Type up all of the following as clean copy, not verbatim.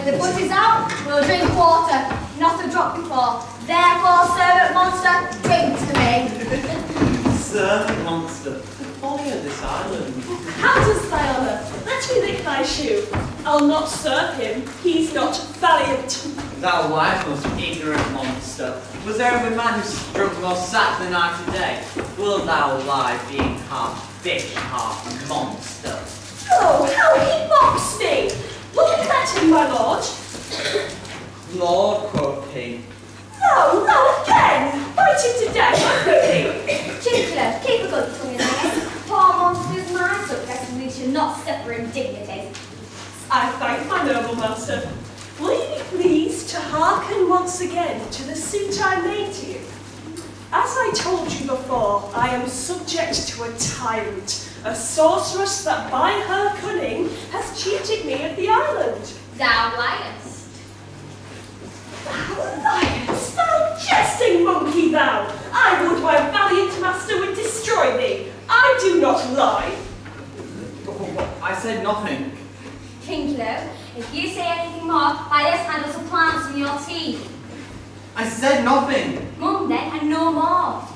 When the butcher's out, we'll drink water, not a drop before. Therefore, servant monster, drink to me. Servant monster, the folly of this island. How does thy honour? Let me lick thy shoe. I'll not serve him, he's not valiant. Thou liest, most ignorant monster. Was there ever a man who struck more sack than I today? Will thou lie, being half fish, half monster? Oh, how he mocks me! Look at him, my lord. Lord, quoth he. No, no, again! Fight him to death, quickly! Chinkler, keep a good tongue in your head. Poor monster's my subject, and we should not suffer indignity. I thank my noble master. Will you be pleased to hearken once again to the suit I made to you? As I told you before, I am subject to a tyrant, a sorceress that by her cunning has cheated me of the island. Thou liest. Thou liest, thou jesting monkey thou! I would my valiant master would destroy thee. I do not lie. I said nothing. Chinkler, if you say anything more, by this hand will supplant in your teeth. I said nothing. Mum then, and no more.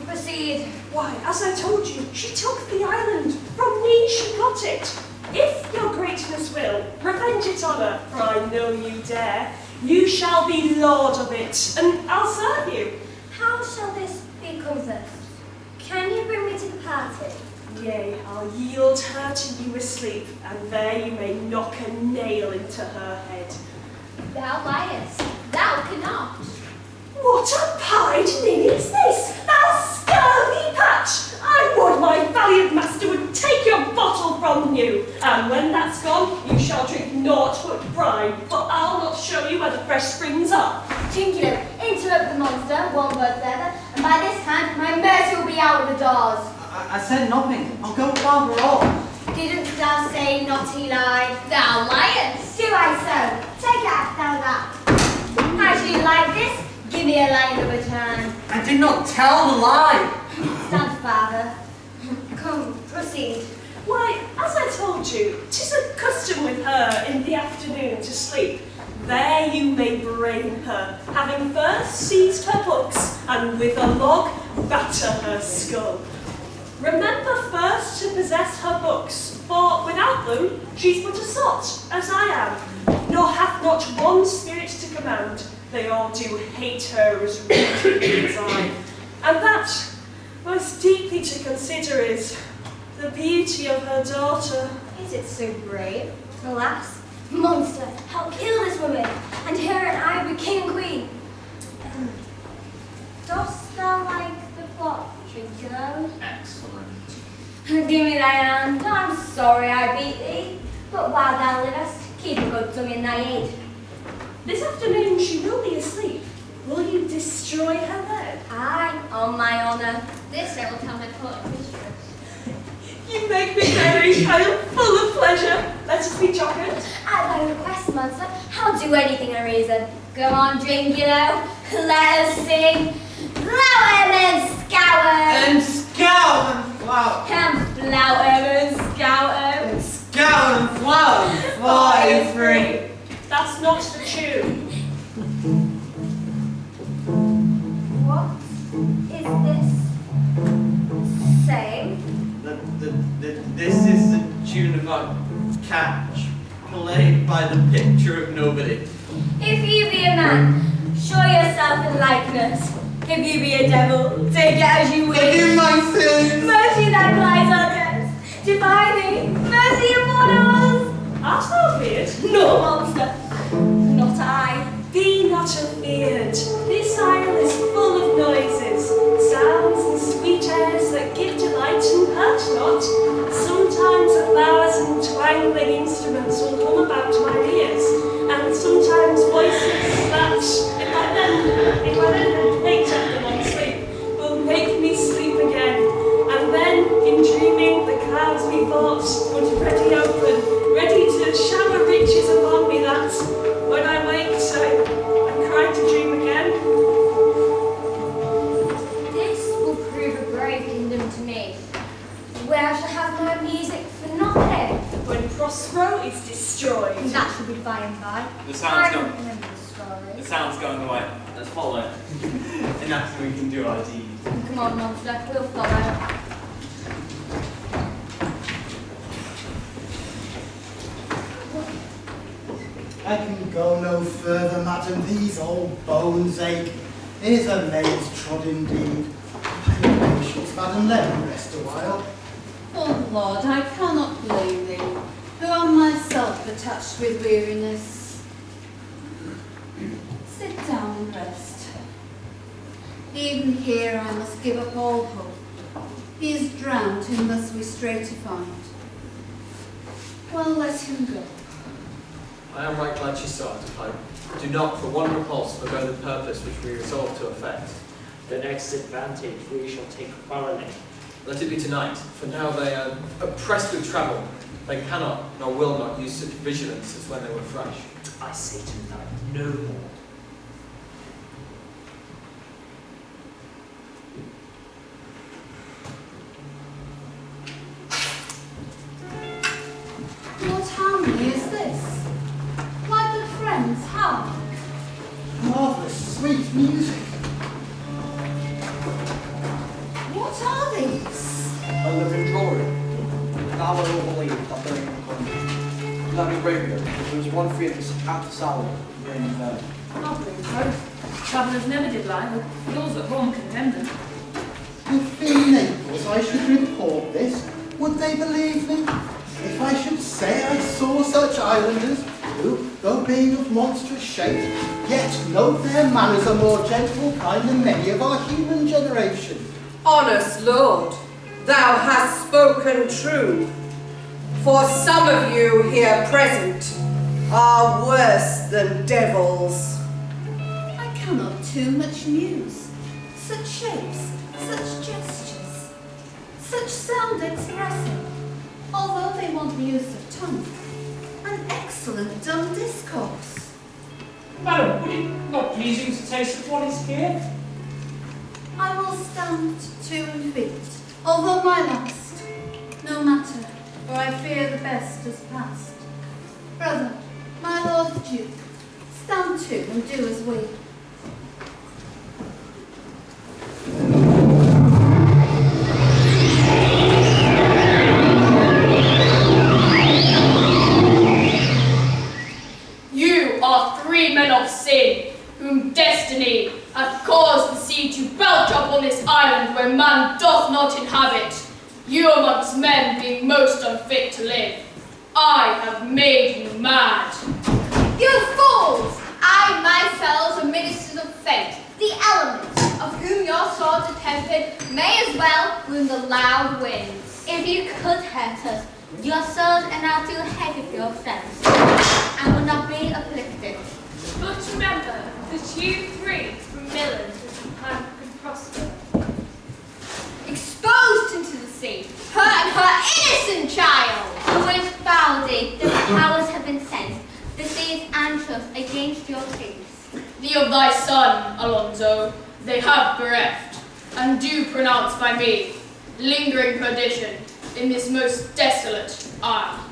Proceed. Why, as I told you, she took the island. From me she got it. If your greatness will, revenge it on her, for I know you dare. You shall be lord of it, and I'll serve you. How shall this be compassed? Can you bring me to the party? Yea, I'll yield her to you asleep, and there you may knock a nail into her head. Thou liest. Thou cannot. What a pied name is this, thou scurvy patch! I would my valiant master would take your bottle from you, and when that's gone, you shall drink naught but brine, for I'll not show you where the fresh springs are. Chinkler, interrupt the monster, one word further, and by this hand my mercy will be out of the doors. I said nothing. I'll go farther off. Didn't thou say naughty lie? Thou liest. Do I so? Take out thou that. How do you like this? Give me a line of return. I did not tell the lie. Stand, father. Come, proceed. Why, as I told you, 'tis a custom with her in the afternoon to sleep. There you may brain her, having first seized her books, and with a log batter her skull. Remember first to possess her books, for without them she's but a sot, as I am, nor hath not one spirit to command. They all do hate her as rudely as I. And that, most deeply to consider, is the beauty of her daughter. Is it so brave? Alas, monster, I'll kill this woman, and her and I will be king and queen. Dost thou like the plot, Chinkler? Excellent. Give me thy hand. I'm sorry I beat thee, but while thou livest, keep a good tongue in thy aid. This afternoon she will be asleep. Will you destroy her then? Aye, on my honour. This I will tell my court mistress. You make me merry. I am full of pleasure. Let us be chocolate. At thy request, monster, I'll do anything in reason. Go on, drink, you know. Let us sing. Flower and scour. And scour and flower. And flower and scour. And scour and flower. 4 3. That's not the tune. What is this saying? This is the tune of our catch, played by the picture of nobody. If you be a man, show yourself in likeness. If you be a devil, take it as you wish. Forgive my sins! Mercy that lies on us. Defy me. Mercy upon us. Art thou feared? No, monster. Not I. Be not afeared. This isle is full of noises, sounds and sweet airs that give delight and hurt not. Sometimes 1,000 twangling instruments will hum about my ears, and sometimes voices that, if I then hate after long sleep, will make me sleep again. And then, in dreaming, the clouds methought would ready open, ready to shower riches upon me that, when I wake, I cry to dream again. This will prove a brave kingdom to me, where I shall have no music for nothing. When Prospero is destroyed. That should be by and by. The I sound's don't going. remember the story. The sound's going away. Let's follow it. And after we can do our deed. Come on, monster, we'll follow. I can go no further, madam, these old bones ache. Here's a maid's trod indeed. Have patience, madam, let me rest a while. Oh Lord, I cannot blame thee, who am myself attached with weariness. Sit down and rest. Even here I must give up all hope. He is drowned whom thus we stray to find. Well, let him go. I am right glad she saw it. I do not for one repulse forgo the purpose which we resolve to effect. The next advantage we shall take quarrelling. Let it be tonight, for now they are oppressed with travel. They cannot nor will not use such vigilance as when they were fresh. I say tonight, no more. What harmony is this? My good friends, how? Marvellous, sweet music. What are these? A living drawing. Now I will believe that there ain't Connie. Without a graveyard, there was one famous at the salad in there. I believe so. Travellers never did lie, but yours at home condemned them. If in Naples I should report this, would they believe me? If I should say I saw such islanders, who, though being of monstrous shape, yet note their manners are more gentle kind than many of our human generation. Honest Lord, thou hast spoken true, for some of you here present are worse than devils. I cannot too much muse. Such shapes, such gestures, such sound expressive, although they want the use of tongue. An excellent dumb discourse. Madam, would it not please you to taste of what is here? I will stand 2 feet, although my last. No matter, for I fear the best is past. Brother, my Lord the Duke, stand 2 and do as we. You are 3 men of sin, whom destiny hath caused the sea to belch upon this island where man doth not inhabit. You amongst men being most unfit to live. I have made you mad. You fools! I myself am ministers of fate, the elements, of whom your swords are tempered, may as well wound the loud winds. If you could hurt us, your swords are now too heavy for your friends, and will not be uplifted. But remember that you 3 from Miller's have been prosper. Exposed into the sea, her and her innocent child! For which foulty the powers have been sent. The sea is anxious against your case. Thee of thy son, Alonso, they have bereft, and do pronounce by me lingering perdition in this most desolate isle.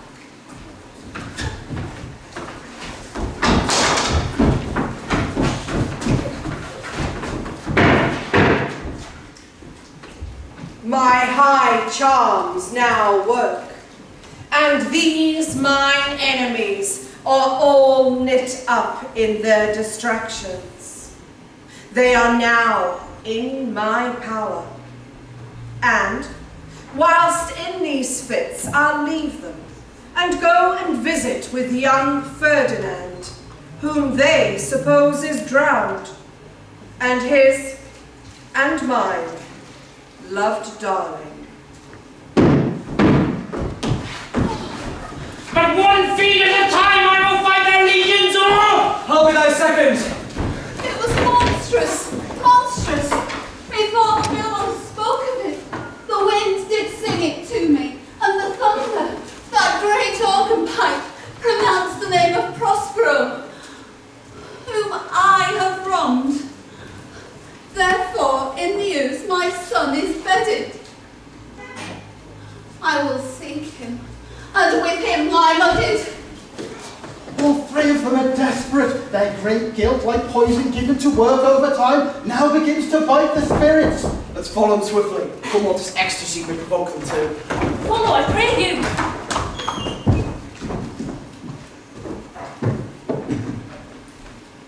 My high charms now work, and these mine enemies are all knit up in their distractions. They are now in my power, and whilst in these fits I'll leave them and go and visit with young Ferdinand, whom they suppose is drowned, and his and mine loved darling. But one feet at a time I will fight their legions all! I'll be thy second! It was monstrous, monstrous. Before Miller spoke of it, the wind did sing it to me, and the thunder, that great organ pipe, pronounced the name of Prospero, whom I have wronged. Therefore, in the ooze my son is bedded. I will seek him, and with him lie mudded. their great guilt, like poison given to work over time, now begins to bite the spirits. Let's follow them swiftly. Come what this ecstasy may provoke them to. Follow, I pray you.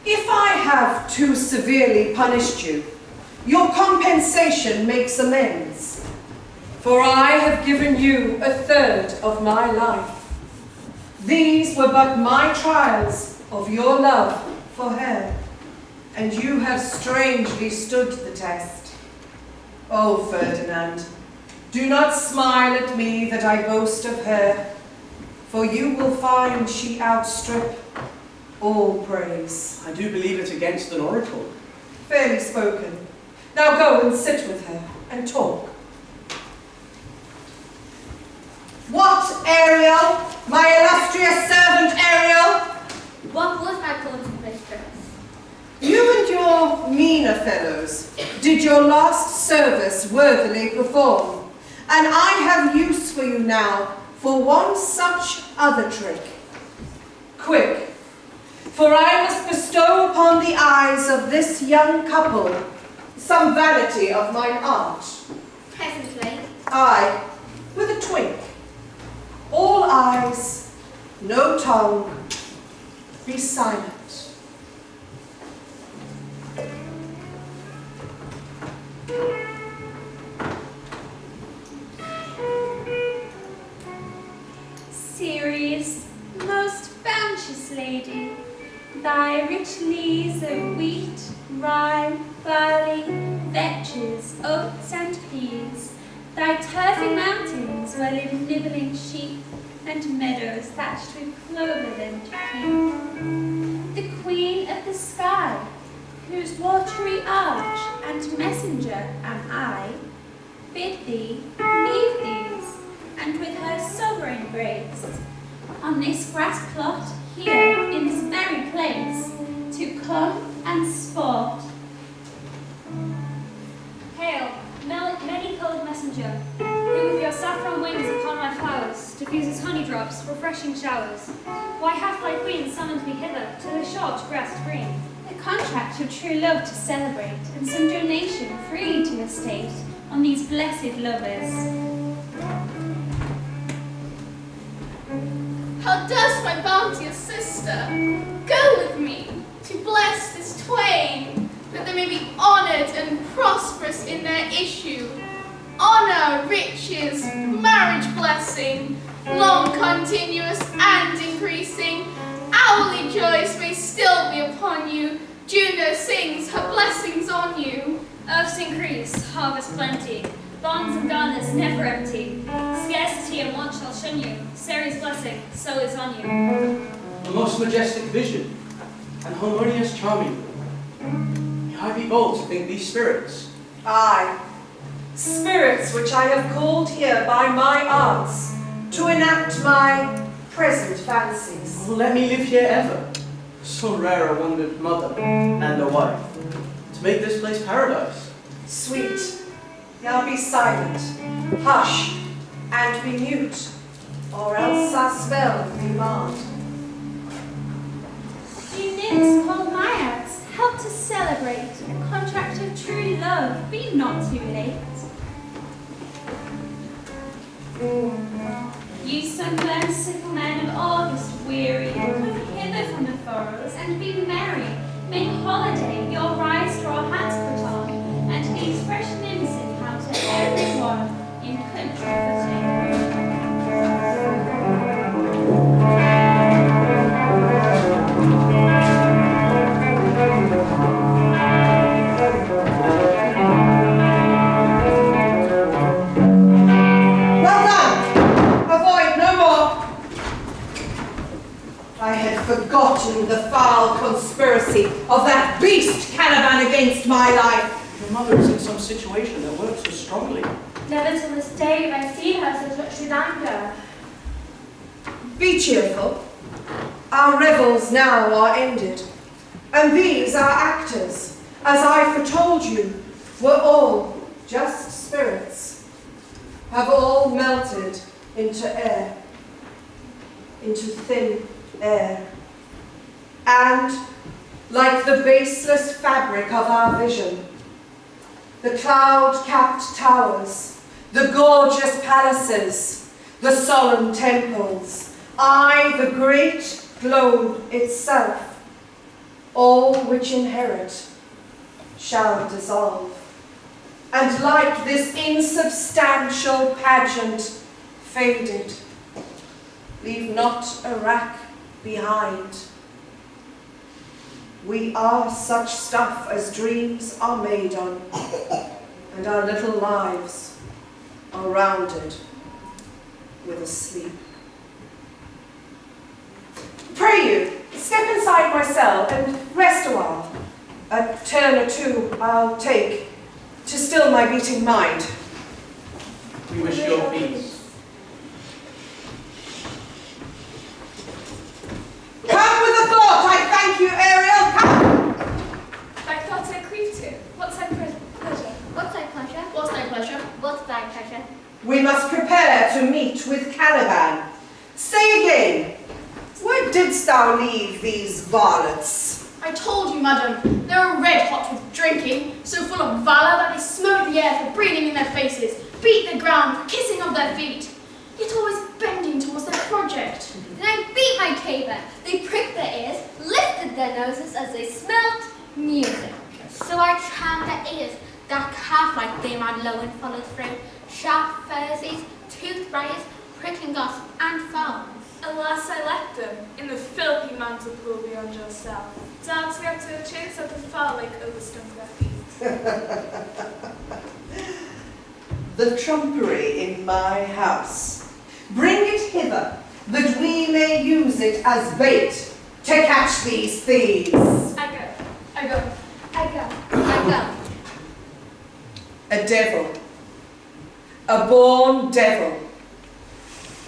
If I have too severely punished you, your compensation makes amends. For I have given you a third of my life. These were but my trials of your love for her, and you have strangely stood the test. Oh, Ferdinand, do not smile at me that I boast of her, for you will find she outstrip all praise. I do believe it against an oracle. Fairly spoken. Now go and sit with her and talk. What, Ariel? My illustrious servant Ariel? What was my courting mistress? You and your meaner fellows did your last service worthily perform, and I have use for you now for one such other trick. Quick, for I must bestow upon the eyes of this young couple some vanity of mine art. Presently. Aye, with a twink. All eyes, no tongue, be silent. Serious, most bounteous lady, thy rich lees of wheat, rye, barley, vetches, oats and peas, thy turfy mountains where live nibbling sheep, and meadows thatched with clover them to keep. The queen of the sky, whose watery arch and messenger am I, bid thee leave these, and with her sovereign grace, on this grass plot here in this very place, to come and sport. Hail, many-colored messenger, who with your saffron wings upon my flowers diffuses honey drops, refreshing showers. Why hath thy queen summoned me hither to the short grassed green? A contract of true love to celebrate, and some donation freely to estate on these blessed lovers. How does my bounteous sister go with me to bless this twain, that they may be honoured and prosperous in their issue? Honour, riches, marriage blessing, long continuous and increasing, hourly joys may still be upon you. Juno sings her blessings on you. Earth's increase, harvest plenty, barns and garners never empty. Scarcity and want shall shun you. Ceres' blessing, so is on you. A most majestic vision, and harmonious charming. May I be bold to think these spirits? Aye, spirits which I have called here by my arts to enact my present fancies. Oh, let me live here ever, so rare a wondered mother and a wife, to make this place paradise. Sweet, now be silent, hush, and be mute, or else our spell be marred. You nymphs called Naiads, help to celebrate a contract of true love, be not too late. You sunburned simple men of August weary, come hither from the furrows and be merry. Make holiday your rye straw hats put on, and these fresh nymphs encounter every one in country footing. Well done! Avoid no more! I had forgotten the foul conspiracy of that beast Caliban against my life. Your mother is in some situation that works so strongly. Never till this day have I seen her so touched with anger. Be cheerful. Our revels now are ended, and these our actors, as I foretold you, were all just spirits, have all melted into air, into thin air, and like the baseless fabric of our vision. The cloud-capped towers, the gorgeous palaces, the solemn temples, aye, the great globe itself, all which inherit shall dissolve. And like this insubstantial pageant faded, leave not a rack behind. We are such stuff as dreams are made on, and our little lives are rounded with a sleep. Pray you, step inside my cell and rest a while. A turn or two I'll take to still my beating mind. We wish your peace. Come with a thought, I thank you, Ariel, come! Thy thoughts I grieve to. What's thy pleasure? What's thy pleasure? What's thy pleasure? What's thy pleasure? We must prepare to meet with Caliban. Say again, where didst thou leave these varlets? I told you, madam, they were red hot with drinking, so full of valour that they smote the air for breathing in their faces, beat the ground for kissing of their feet, yet always bending towards their project. Then I beat my caber. They pricked their ears, lifted their noses as they smelt music. So I charmed their ears, that calf-like they my low and followed through, sharp furzies, toothed briars, prickling gossip, and thorns. Alas, I left them in the filthy mantle pool beyond your cell, dancing up to the chins of the foul lake overstunk their feet. The trumpery in my house. Bring it hither, that we may use it as bait to catch these thieves. I go, I go, I go, I go. A devil, a born devil,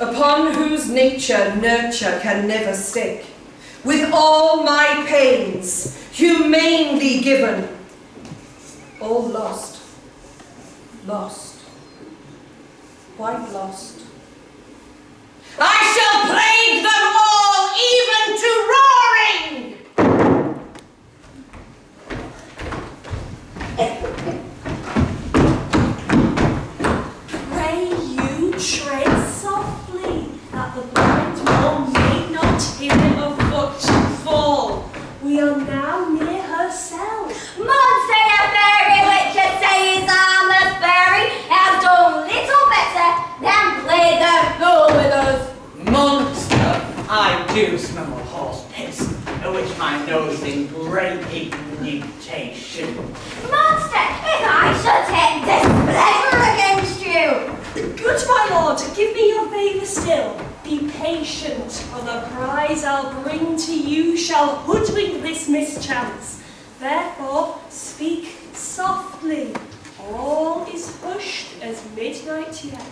upon whose nature nurture can never stick, with all my pains humanely given, all lost, lost, quite lost. I shall plague them all, even to roaring! Pray you tread softly, that the blind one may not hear a footfall. We are now near her cell. Monster, a fairy which you say is harmless fairy, has done little better than play the fool with us. Monster, I do smell a horse piss, at which my nose in great indignation. Monster, if I should take displeasure against you. Good my lord, give me your favour still. Be patient, for the prize I'll bring to you shall hoodwink this mischance. Therefore, speak softly. All is hushed as midnight yet.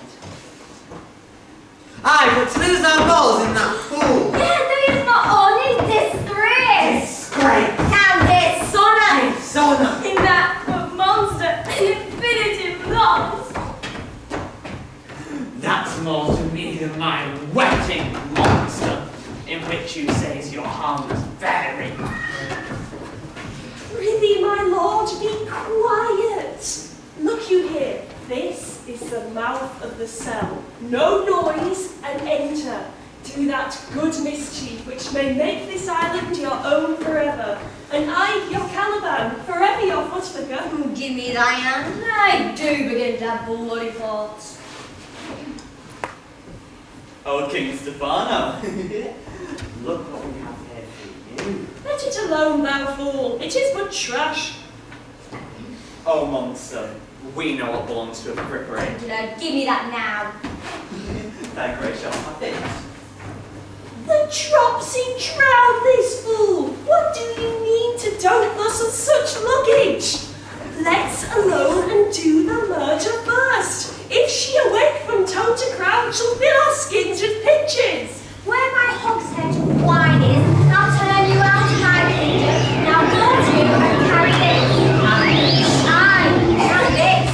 Aye, but lose our balls in that pool. Yeah, there is not only disgrace, Disgrace. and dishonor Dishonor. in that monster an infinitive loss. That's more to me than my wetting monster, in which you say is your harmless fairy. Prithee, my lord, be quiet. Look you here, this is the mouth of the cell. No noise and enter. Do that good mischief which may make this island your own forever. And I, your Caliban, forever your footlicker. Give me thy hand. I do begin to have bloody thoughts. Oh, King Stefano. Look what we have here for you. Let it alone, thou fool. It is but trash. Oh, monster. We know what belongs to a frippery. Give me that now. Thy grace shall have it. The dropsy drown this fool. What do you mean to dote thus on such luggage? Let's alone and do the murder first. If she awake from toe to crown, she'll fill our skins with pitches. Where my hogshead of wine is, I'll turn you out of my kingdom. Now go to and carry this. Aye, and this.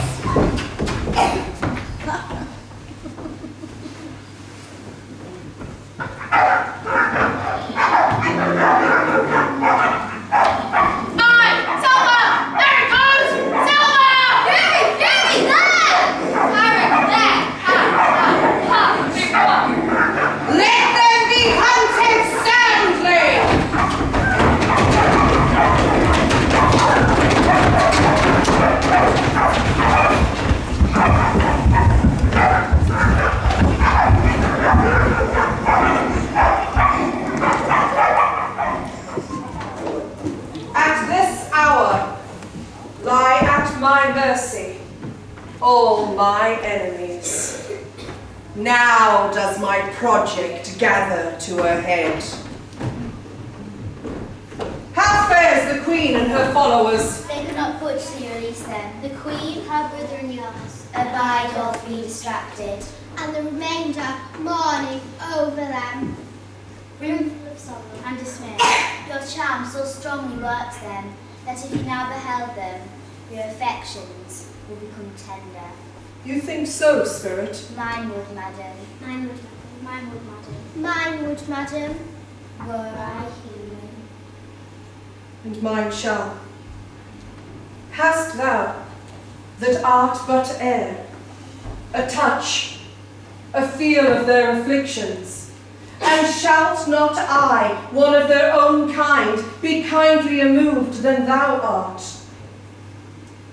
all my enemies. Now does my project gather to a head. How fares the Queen and her followers? They could not budge to release them. The Queen, her brother and yours, abide or be distracted, and the remainder mourning over them. Brimful of sorrow and dismay, your charm so strongly works them, that if you now beheld them, your affections will become tender. You think so, Spirit? Mine would, madam. Mine would, madam. Mine would, madam. Mine would, madam, were I human. And mine shall. Hast thou, that art but air, a touch, a feel of their afflictions, and shalt not I, one of their own kind, be kindlier moved than thou art?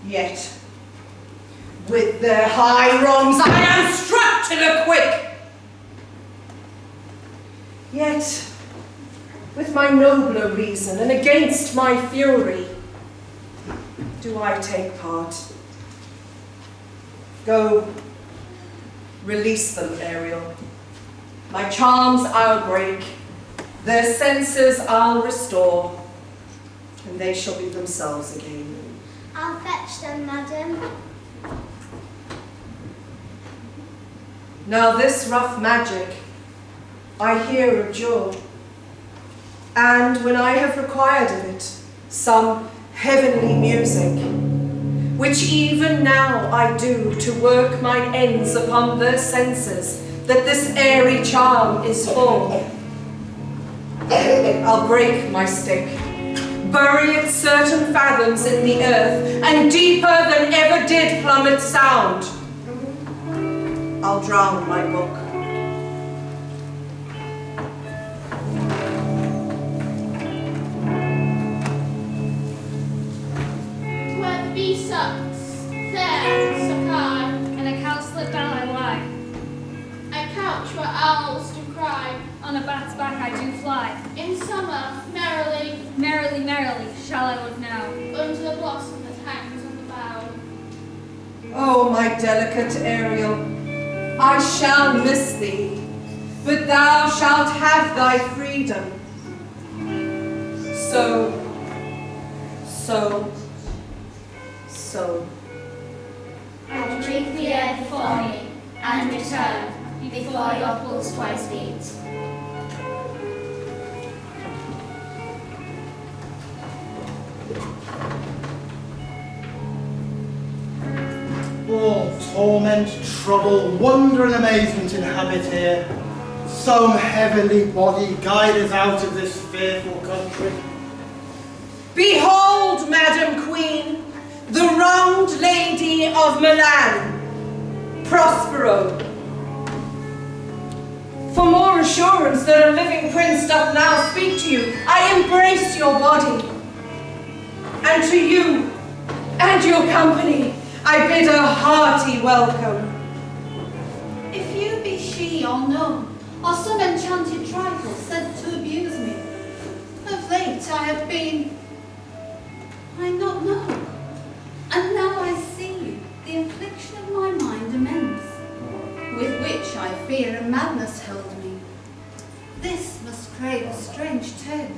Yet, with their high wrongs I am struck to the quick. Yet, with my nobler reason and against my fury, do I take part. Go, release them, Ariel. My charms I'll break, their senses I'll restore, and they shall be themselves again. I'll fetch them, madam. Now this rough magic I here abjure, and when I have required of it some heavenly music, which even now I do to work mine ends upon their senses, that this airy charm is for, I'll break my stick, bury it certain fathoms in the earth, and deeper than ever did plummet sound, I'll drown my book. Where the bee sucks, there suck I, And a cowslip down I lie. I couch where owls do cry. On a bat's back I do fly. In summer, merrily, Merrily, merrily shall I live now. under the blossom that hangs on the bough. Oh, my delicate Ariel, I shall miss thee, but thou shalt have thy freedom. So. I drink the air before me, and return before your pulse twice beats. All torment, trouble, wonder and amazement inhabit here. Some heavenly body guide us out of this fearful country. Behold, Madam Queen, the wronged lady of Milan, Prospero. For more assurance that a living prince doth now speak to you, I embrace your body. And to you and your company, I bid a hearty welcome. If you be she or none, or some enchanted trifle said to abuse me, of late I have been, I not know, and now I see you, the affliction of my mind immense, with which I fear a madness held me. This must crave a strange tale.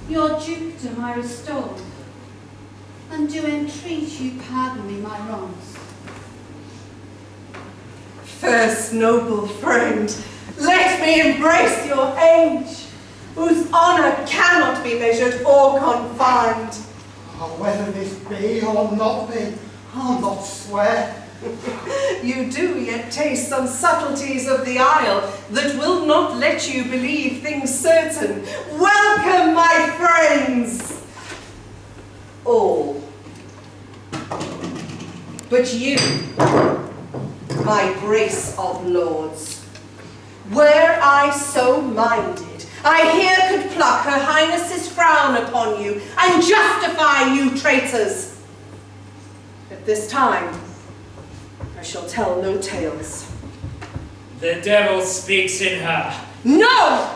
Your dukedom I restore, and do entreat you pardon me my wrongs. First noble friend, let me embrace your age, whose honour cannot be measured or confined. Oh, whether this be or not be, I'll not swear. You do yet taste some subtleties of the isle that will not let you believe things certain. Welcome, my friends! All. But you, my grace of lords, were I so minded, I here could pluck her highness's frown upon you and justify you traitors. At this time, I shall tell no tales. The devil speaks in her. No!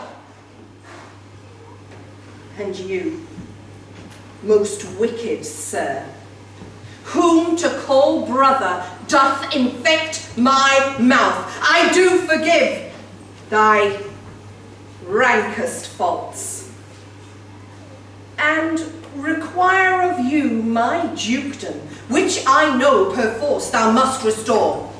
And you, most wicked sir, whom to call brother doth infect my mouth. I do forgive thy rankest faults, and require of you my dukedom, which I know perforce thou must restore.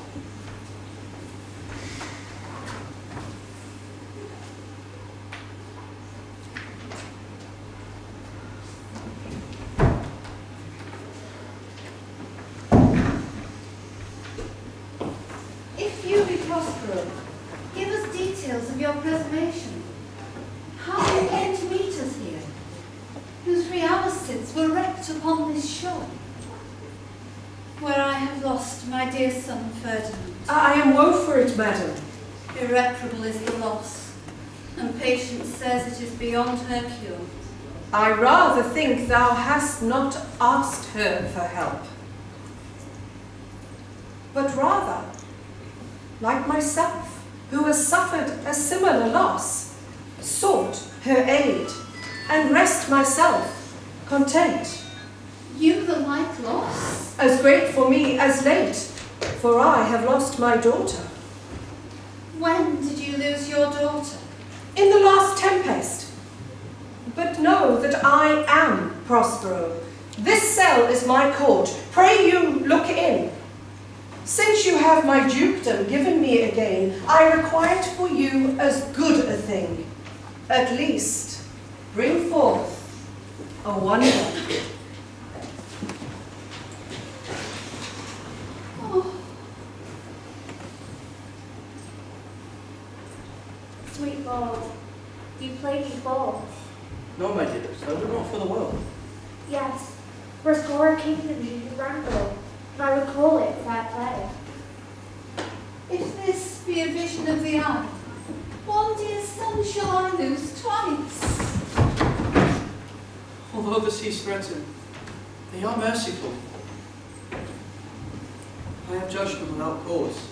If you be Prospero, give us details of your preservation. How you came to meet us here, who 3 hours since were wrecked upon this shore, where I have lost my dear son Ferdinand. I am woe for it, madam. Irreparable is the loss, and Patience says it is beyond her cure. I rather think thou hast not asked her for help, but rather, like myself, who has suffered a similar loss, sought her aid, and rest myself content. You the like loss? As great for me as late, for I have lost my daughter. When did you lose your daughter? In the last tempest. But know that I am Prospero. This cell is my court. Pray you look in. Since you have my dukedom given me again, I requite for you as good a thing. At least, bring forth a wonder. Oh. Sweet lord, you played me false. No, my dearest, I would not for the world. Yes, restore a kingdom you wrangle, and I would call it fair play. If this be a vision of the eye, one dear son shall I lose twice. Although the seas threaten, they are merciful. I have judged them without cause.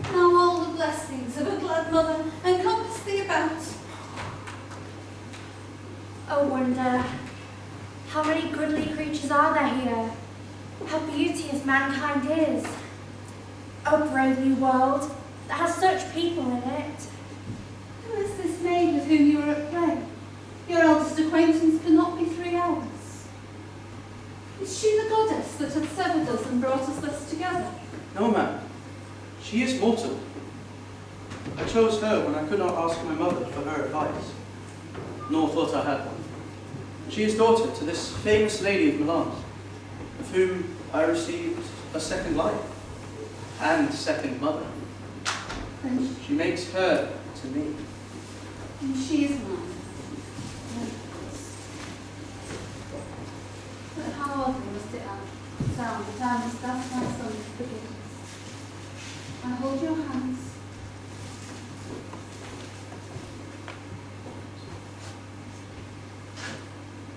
Now all the blessings of a glad mother encompass thee about. Oh wonder, how many goodly creatures are there here? How beauteous mankind is. Oh brave new world, that has such people in it. Who is this maid with whom you were at play? Your eldest acquaintance cannot be 3 hours. Is she the goddess that hath severed us and brought us thus together? No, ma'am. She is mortal. I chose her when I could not ask my mother for her advice, nor thought I had one. She is daughter to this famous lady of Milan, of whom I received a second life and second mother. And She makes her to me. she is mine. But how oddly must it sound that I must ask my son for forgiveness. I hold your hands.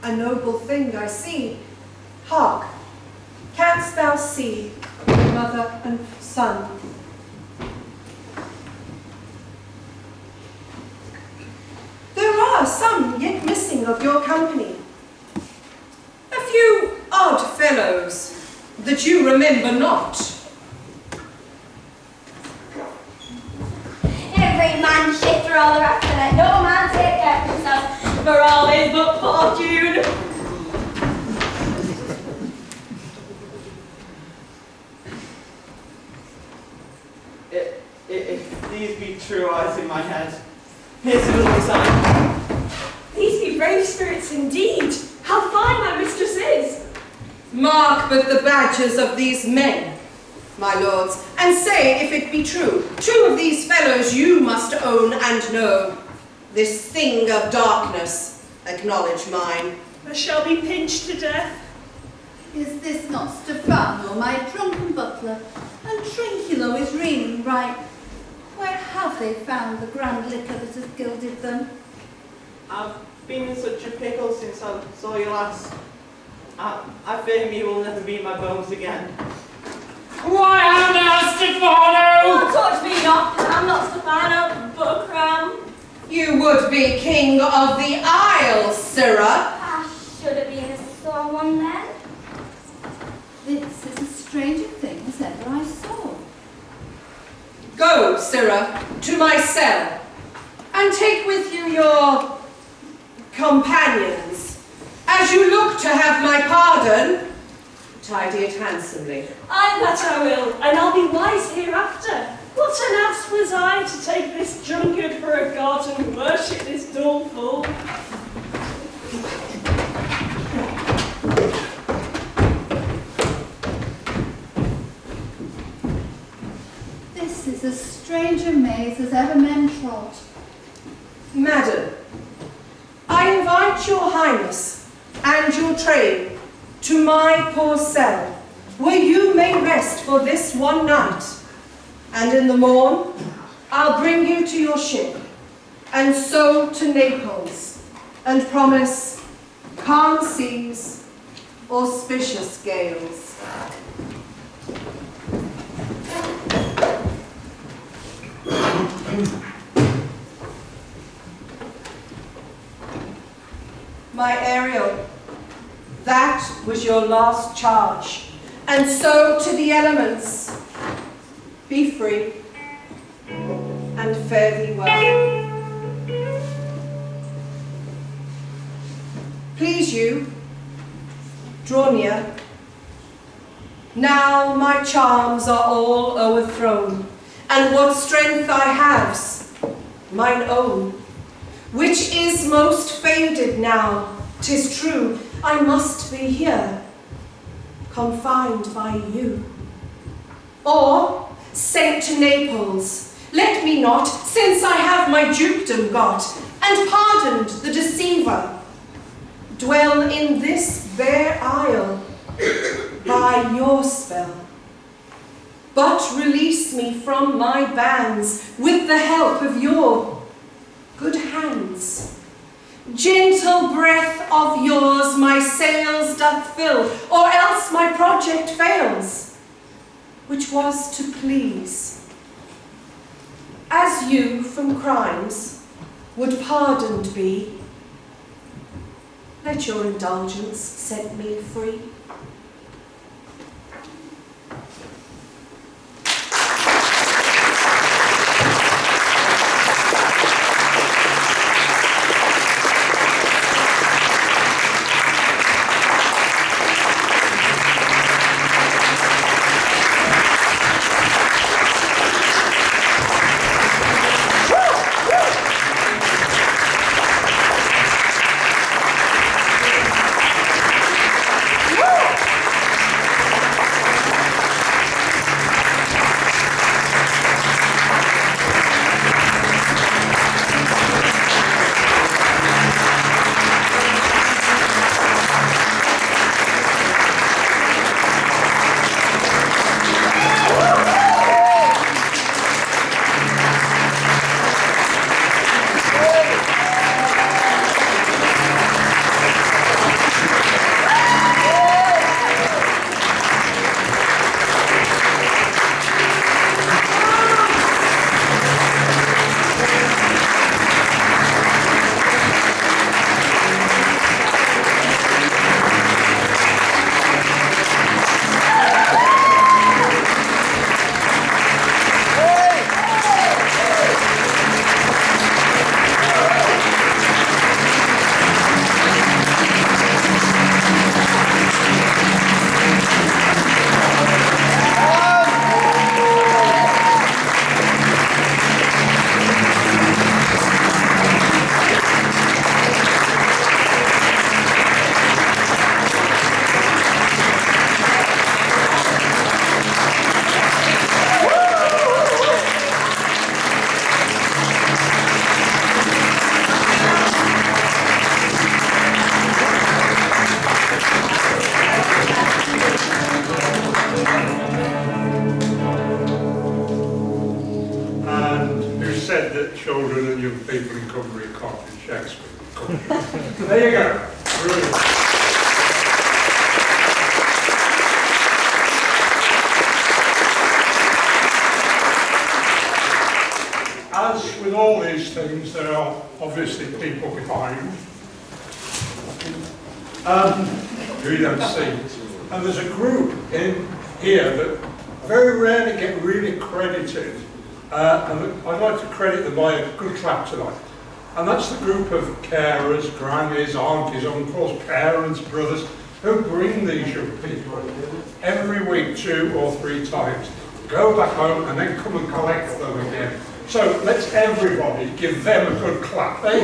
A noble thing I see. Hark, canst thou see mother and son? There are some yet missing of your company. A few odd fellows that you remember not. Every man shifter all the rest of it. No man take care of himself, for all is but fortune. If these be true eyes in my head, here's a little sign. These be brave spirits indeed. How fine my mistress is. Mark but the badges of these men, my lords, and say if it be true. 2 of these fellows you must own and know. This thing of darkness, acknowledge mine. I shall be pinched to death. Is this not Stefano, my drunken butler? And Trinculo is reeling ripe. Where have they found the grand liquor that has gilded them? I've been in such a pickle since I saw you last. I fear me you will never be in my bones again. Why, how now, Stefano? Oh, touch me not. I'm not Stefano, but a crown. You would be king of the Isle, sirrah. I should have been a sore one then. Go, Sirrah, to my cell, and take with you your companions. As you look to have my pardon, tidy it handsomely. Aye, that I will, and I'll be wise hereafter. What an ass was I to take this drunkard for a god and worship this dull fool. This is as strange a maze as ever men trod. Madam, I invite your highness and your train to my poor cell, where you may rest for this one night. And in the morn, I'll bring you to your ship, and so to Naples, and promise calm seas, auspicious gales. My Ariel, that was your last charge, and so to the elements. Be free, and fare thee well. Please you, draw near. Now my charms are all overthrown, and what strength I have's mine own, which is most faded now. 'Tis true, I must be here, confined by you. Or, sent to Naples, let me not, since I have my dukedom got, and pardoned the deceiver, dwell in this bare isle by your spell. But release me from my bands with the help of your good hands. Gentle breath of yours my sails doth fill, or else my project fails, which was to please. As you from crimes would pardoned be, let your indulgence set me free. children and young people in Cumbria can't read Shakespeare. There you go. Brilliant. As with all these things, there are obviously people behind who you don't see. And there's a group in here that very rarely get really credited and I'd like to credit them by a good clap tonight. And that's the group of carers, grannies, aunties, uncles, parents, brothers, who bring these young people every week 2 or 3 times, go back home and then come and collect them again. So let's everybody give them a good clap. Eh?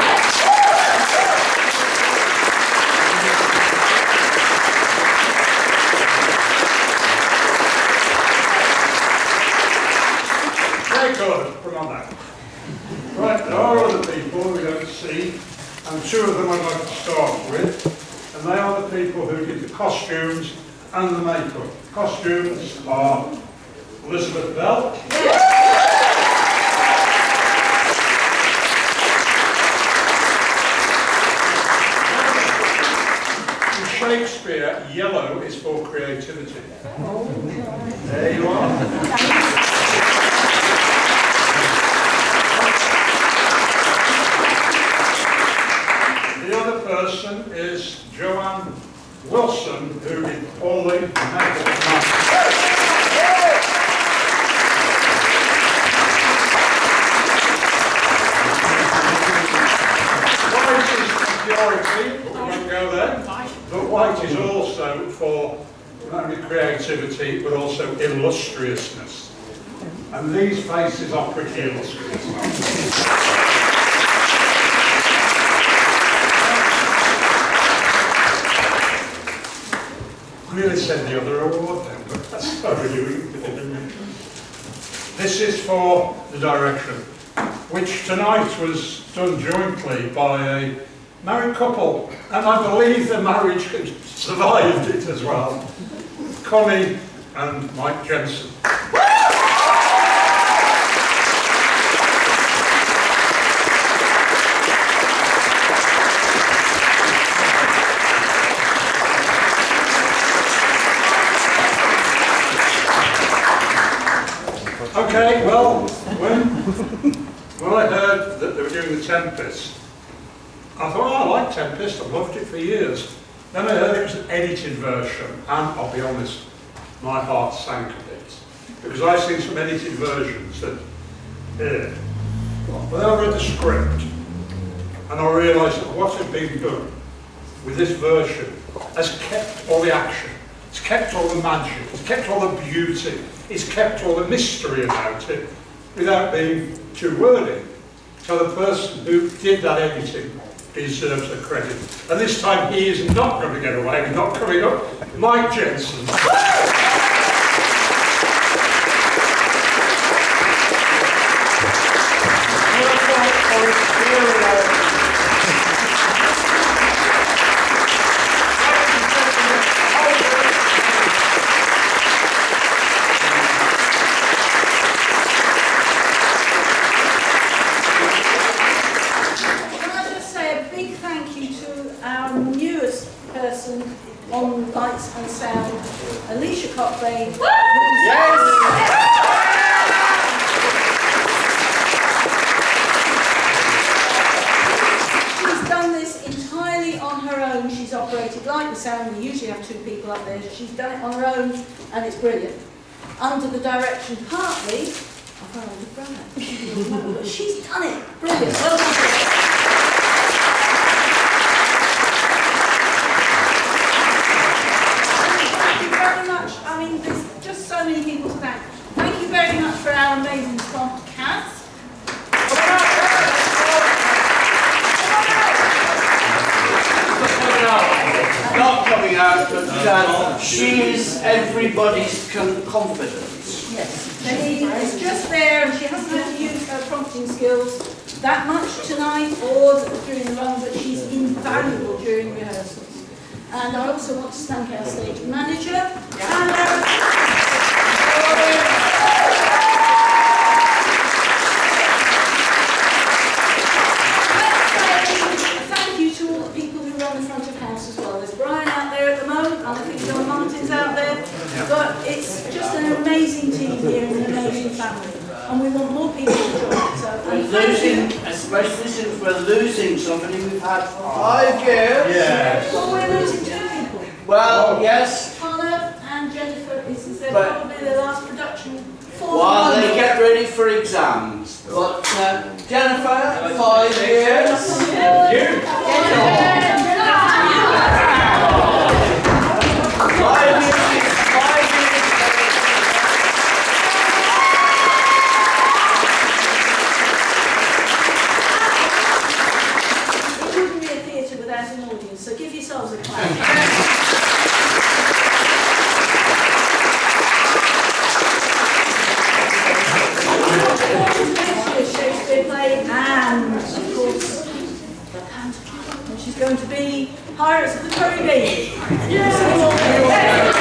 Very good, put on that. Right, there are other people we don't see, and 2 of them I'd like to start with, and they are the people who did the costumes and the makeup. Costumes are Elizabeth Bell, in Shakespeare, yellow is for creativity. There you are. The other person is Joanne Wilson, who did all the makeup. White is purity, we won't go there, but white is also for not only creativity but also illustriousness. And these faces are pretty illustrious. I nearly said the other award then, but that's not really. This is for the direction, which tonight was done jointly by a married couple, and I believe the marriage survived it as well. Connie and Mike Jensen. Okay, well, when I heard that they were doing the Tempest, I thought, oh, I like Tempest, I've loved it for years. Then I heard it was an edited version, and I'll be honest, my heart sank a bit. Because I've seen some edited versions that, but then I read the script, and I realised that what had been done with this version has kept all the action, it's kept all the magic, it's kept all the beauty, it's kept all the mystery about it without being too wordy. So the person who did that editing deserves the credit. And this time he is not going to get away, he's not coming up. Mike Jensen. On lights and sound, Alicia Cockbain. Yes! She's done this entirely on her own. She's operated light and sound. We usually have 2 people up there. She's done it on her own, and it's brilliant. Under the direction partly of her older brother. But she's done it. Brilliant. Well done. So many people to thank. Thank you very much for our amazing sponsor, Cats. Not coming out, but she's everybody's confidence. Yes. It's just there, and she hasn't had to use her prompting skills that much tonight or during the run, but she's invaluable during rehearsals. And I also want to thank our stage manager and thank you to all the people who run the front of house as well. There's Brian out there at the moment, and I think John Martin's out there. But it's just an amazing team here and an amazing family. And we want more people to join. So we're losing, especially since we're losing somebody we've had for 5 years. Yes. Well, we're losing 2 people. Well, yes. Connor and Jennifer, this is probably their last production for while they get ready for exams. But Jennifer, 5 years. 5 years. It wouldn't be a theatre without an audience, so give yourselves a clap. Shakespeare play and, of course, the pantomime. And she's going to be Pirates of the Caribbean. Yeah.